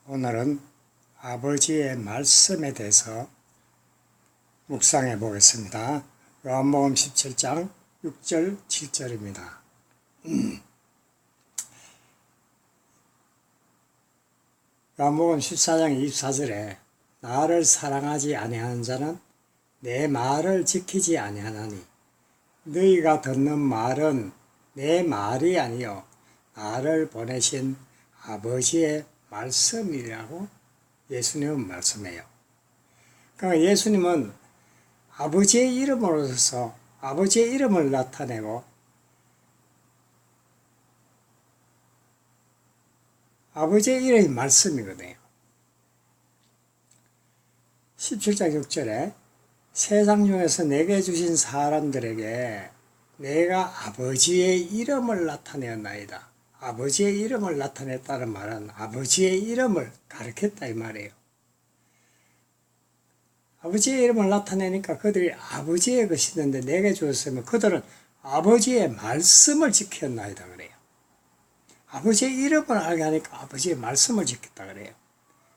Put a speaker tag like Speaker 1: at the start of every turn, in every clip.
Speaker 1: 오늘은 아버지의 말씀에 대해서 묵상해 보겠습니다. 요한복음 17장 6절 7절입니다. 요한복음 14장 24절에 나를 사랑하지 아니하는 자는 내 말을 지키지 아니하나니 너희가 듣는 말은 내 말이 아니요 나를 보내신 아버지의 말씀이라고 예수님은 말씀해요. 그러니까 예수님은 아버지의 이름으로서 아버지의 이름을 나타내고 아버지의 이름이 말씀이거든요. 17장 6절에 세상 중에서 내게 주신 사람들에게 내가 아버지의 이름을 나타내었나이다. 아버지의 이름을 나타냈다는 말은 아버지의 이름을 가르쳤다 이 말이에요. 아버지의 이름을 나타내니까 그들이 아버지의 것이 있는데 내게 주었으면 그들은 아버지의 말씀을 지켰나이다 그래요. 아버지의 이름을 알게 하니까 아버지의 말씀을 지켰다 그래요.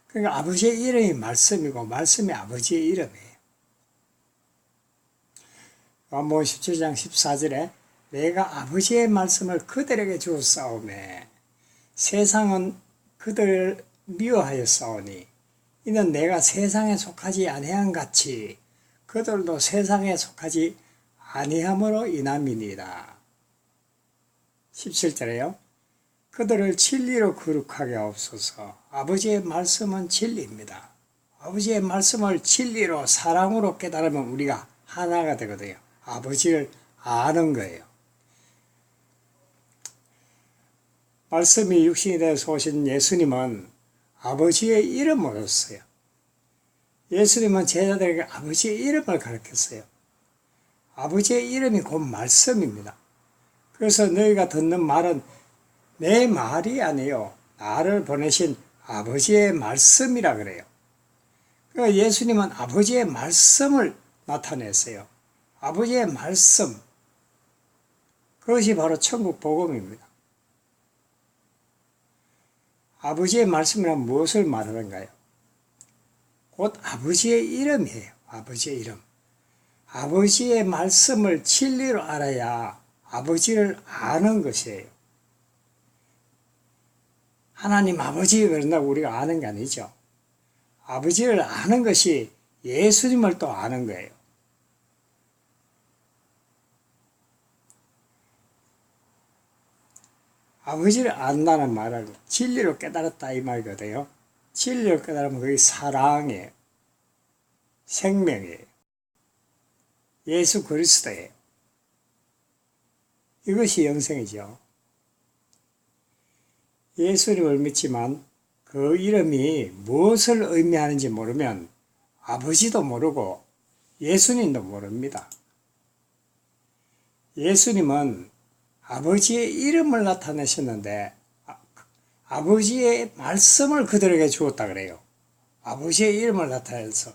Speaker 1: 그러니까 아버지의 이름이 말씀이고 말씀이 아버지의 이름이에요. 요한복음 17장 14절에 내가 아버지의 말씀을 그들에게 주었사오매 세상은 그들을 미워하였사오니 이는 내가 세상에 속하지 아니한 같이 그들도 세상에 속하지 아니함으로 인함이니이다. 17절에요. 그들을 진리로 거룩하게 하옵소서. 아버지의 말씀은 진리입니다. 아버지의 말씀을 진리로 사랑으로 깨달으면 우리가 하나가 되거든요. 아버지를 아는 거예요. 말씀이 육신이 되어서 오신 예수님은 아버지의 이름으로써요. 예수님은 제자들에게 아버지의 이름을 가르쳤어요. 아버지의 이름이 곧 말씀입니다. 그래서 너희가 듣는 말은 내 말이 아니요 나를 보내신 아버지의 말씀이라 그래요. 그러니까 예수님은 아버지의 말씀을 나타냈어요. 아버지의 말씀, 그것이 바로 천국 복음입니다. 아버지의 말씀이란 무엇을 말하는가요? 곧 아버지의 이름이에요. 아버지의 이름. 아버지의 말씀을 진리로 알아야 아버지를 아는 것이에요. 하나님 아버지가 그런다고 우리가 아는 게 아니죠. 아버지를 아는 것이 예수님을 또 아는 거예요. 아버지를 안다는 말은 진리로 깨달았다 이 말이거든요. 진리로 깨달으면 그게 사랑이에요. 생명이에요. 예수 그리스도예요. 이것이 영생이죠. 예수님을 믿지만 그 이름이 무엇을 의미하는지 모르면 아버지도 모르고 예수님도 모릅니다. 예수님은 아버지의 이름을 나타내셨는데 아버지의 말씀을 그들에게 주었다 그래요. 아버지의 이름을 나타내서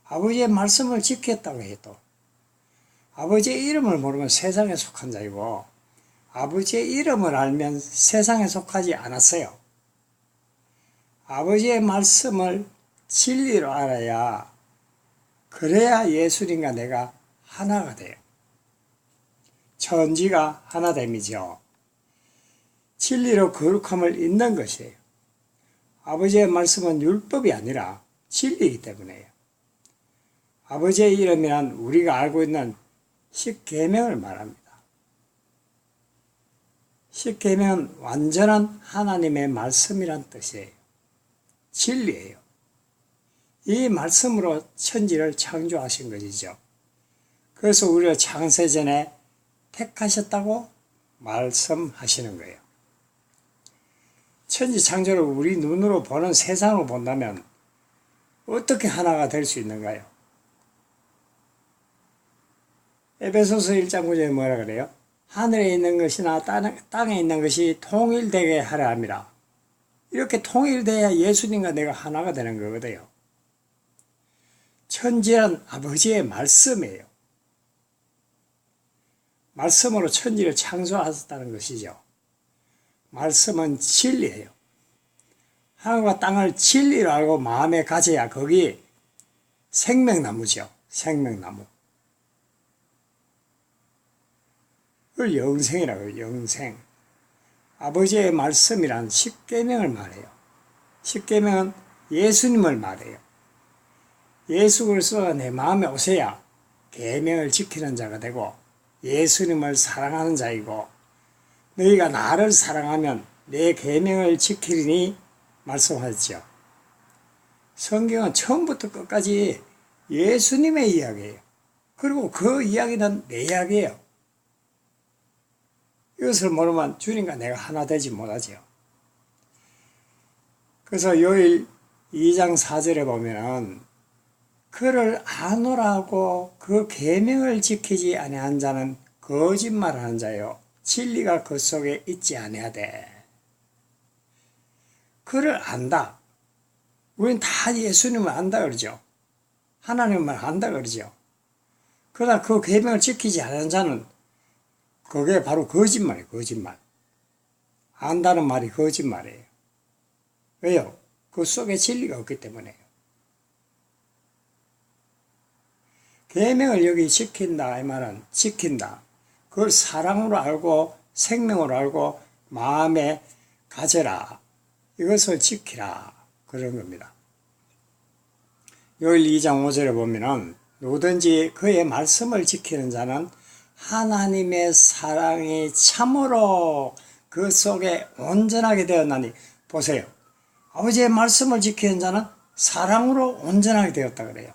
Speaker 1: 아버지의 말씀을 지켰다고 해요. 또 아버지의 이름을 모르면 세상에 속한 자이고 아버지의 이름을 알면 세상에 속하지 않았어요. 아버지의 말씀을 진리로 알아야 그래야 예수님과 내가 하나가 돼요. 천지가 하나됨이죠. 진리로 거룩함을 잇는 것이에요. 아버지의 말씀은 율법이 아니라 진리이기 때문에요. 아버지의 이름이란 우리가 알고 있는 십계명을 말합니다. 십계명은 완전한 하나님의 말씀이란 뜻이에요. 진리예요. 이 말씀으로 천지를 창조하신 것이죠. 그래서 우리가 창세전에 택하셨다고 말씀하시는 거예요. 천지 창조를 우리 눈으로 보는 세상으로 본다면 어떻게 하나가 될 수 있는가요? 에베소서 1장 9절에 뭐라 그래요? 하늘에 있는 것이나 땅에 있는 것이 통일되게 하려 함이라. 이렇게 통일돼야 예수님과 내가 하나가 되는 거거든요. 천지란 아버지의 말씀이에요. 말씀으로 천지를 창조하셨다는 것이죠. 말씀은 진리예요. 하늘과 땅을 진리로 알고 마음에 가져야 거기 생명나무죠. 생명나무. 그걸 영생이라고 해요. 영생. 아버지의 말씀이란 십계명을 말해요. 십계명은 예수님을 말해요. 예수 그리스도가 내 마음에 오셔야 계명을 지키는 자가 되고 예수님을 사랑하는 자이고 너희가 나를 사랑하면 내 계명을 지키리니 말씀하셨죠. 성경은 처음부터 끝까지 예수님의 이야기예요. 그리고 그 이야기는 내 이야기예요. 이것을 모르면 주님과 내가 하나 되지 못하죠. 그래서 요일 2장 4절에 보면은 그를 아노라고 그 계명을 지키지 아니한 자는 거짓말하는 자요 진리가 그 속에 있지 아니하되. 그를 안다. 우리는 다 예수님을 안다 그러죠. 하나님을 안다 그러죠. 그러나 그 계명을 지키지 않은 자는 그게 바로 거짓말이에요. 거짓말. 안다는 말이 거짓말이에요. 왜요? 그 속에 진리가 없기 때문에요. 계명을 여기 지킨다 이 말은 지킨다. 그걸 사랑으로 알고 생명으로 알고 마음에 가져라. 이것을 지키라. 그런 겁니다. 요일 2장 5절에 보면은 누구든지 그의 말씀을 지키는 자는 하나님의 사랑이 참으로 그 속에 온전하게 되었나니. 보세요. 아버지의 말씀을 지키는 자는 사랑으로 온전하게 되었다 그래요.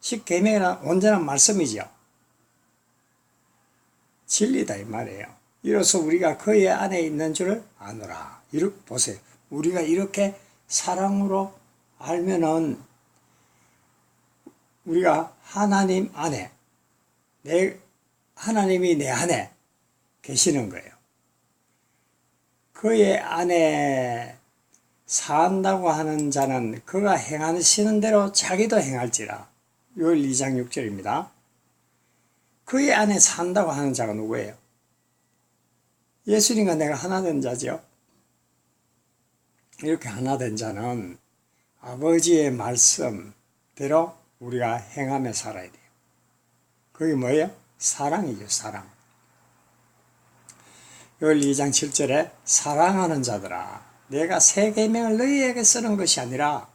Speaker 1: 십계명이란 온전한 말씀이죠. 진리다 이 말이에요. 이로써 우리가 그의 안에 있는 줄을 아노라. 이렇게 보세요. 우리가 이렇게 사랑으로 알면은 우리가 하나님 안에 하나님이 내 안에 계시는 거예요. 그의 안에 산다고 하는 자는 그가 행하시는 대로 자기도 행할지라. 요일 2장 6절입니다. 그의 안에 산다고 하는 자가 누구예요? 예수님과 내가 하나 된 자죠. 이렇게 하나 된 자는 아버지의 말씀대로 우리가 행하며 살아야 돼요. 그게 뭐예요? 사랑이죠. 사랑. 요일 2장 7절에 사랑하는 자들아 내가 새 계명을 너희에게 쓰는 것이 아니라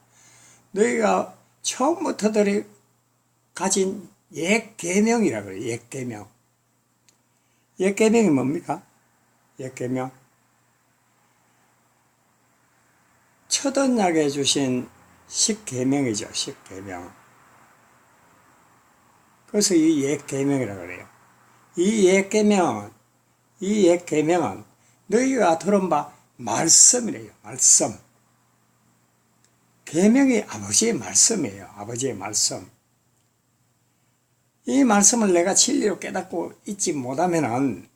Speaker 1: 너희가 처음부터들이 가진 옛 계명이라 그래요. 옛 계명. 옛 계명이 뭡니까? 옛 계명. 첫 언약에 주신 십계명이죠. 십계명. 그래서 이 옛 계명이라 그래요. 이 옛 계명은 너희가 들은 바 말씀이래요. 말씀. 계명이 아버지의 말씀이에요. 아버지의 말씀. 이 말씀을 내가 진리로 깨닫고 있지 못하면은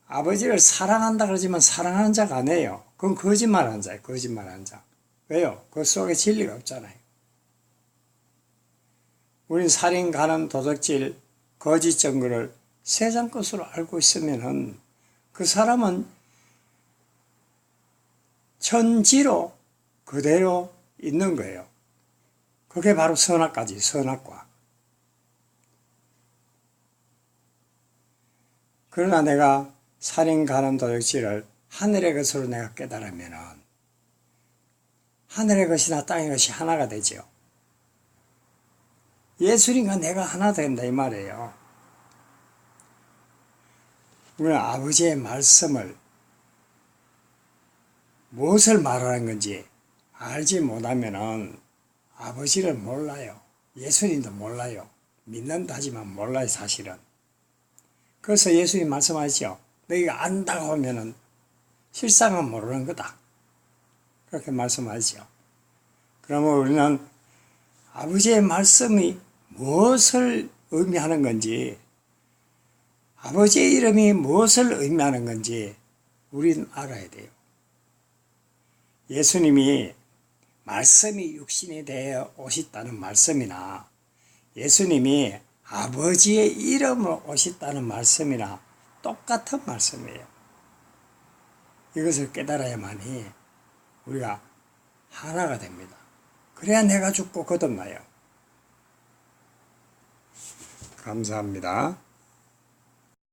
Speaker 1: 아버지를 사랑한다 그러지만 사랑하는 자가 아니에요. 그건 거짓말하는 자예요. 거짓말하는 자. 왜요? 그 속에 진리가 없잖아요. 우린 살인, 간음, 도둑질, 거짓 증거를 세상 것으로 알고 있으면은 그 사람은 천지로 그대로 있는 거예요. 그게 바로 선악까지, 선악과. 그러나 내가 살인, 간음, 도둑질을 하늘의 것으로 내가 깨달으면은 하늘의 것이나 땅의 것이 하나가 되죠. 예수님과 내가 하나 된다 이 말이에요. 우리는 아버지의 말씀을 무엇을 말하는 건지 알지 못하면은 아버지를 몰라요. 예수님도 몰라요. 믿는다 하지만 몰라요 사실은. 그래서 예수님 말씀하시죠. 너희가 안다고 하면은 실상은 모르는 거다. 그렇게 말씀하시죠. 그러면 우리는 아버지의 말씀이 무엇을 의미하는 건지, 아버지의 이름이 무엇을 의미하는 건지 우리는 알아야 돼요. 예수님이 말씀이 육신이 되어 오셨다는 말씀이나 예수님이 아버지의 이름으로 오셨다는 말씀이나 똑같은 말씀이에요. 이것을 깨달아야만이 우리가 하나가 됩니다. 그래야 내가 죽고 거듭나요. 감사합니다.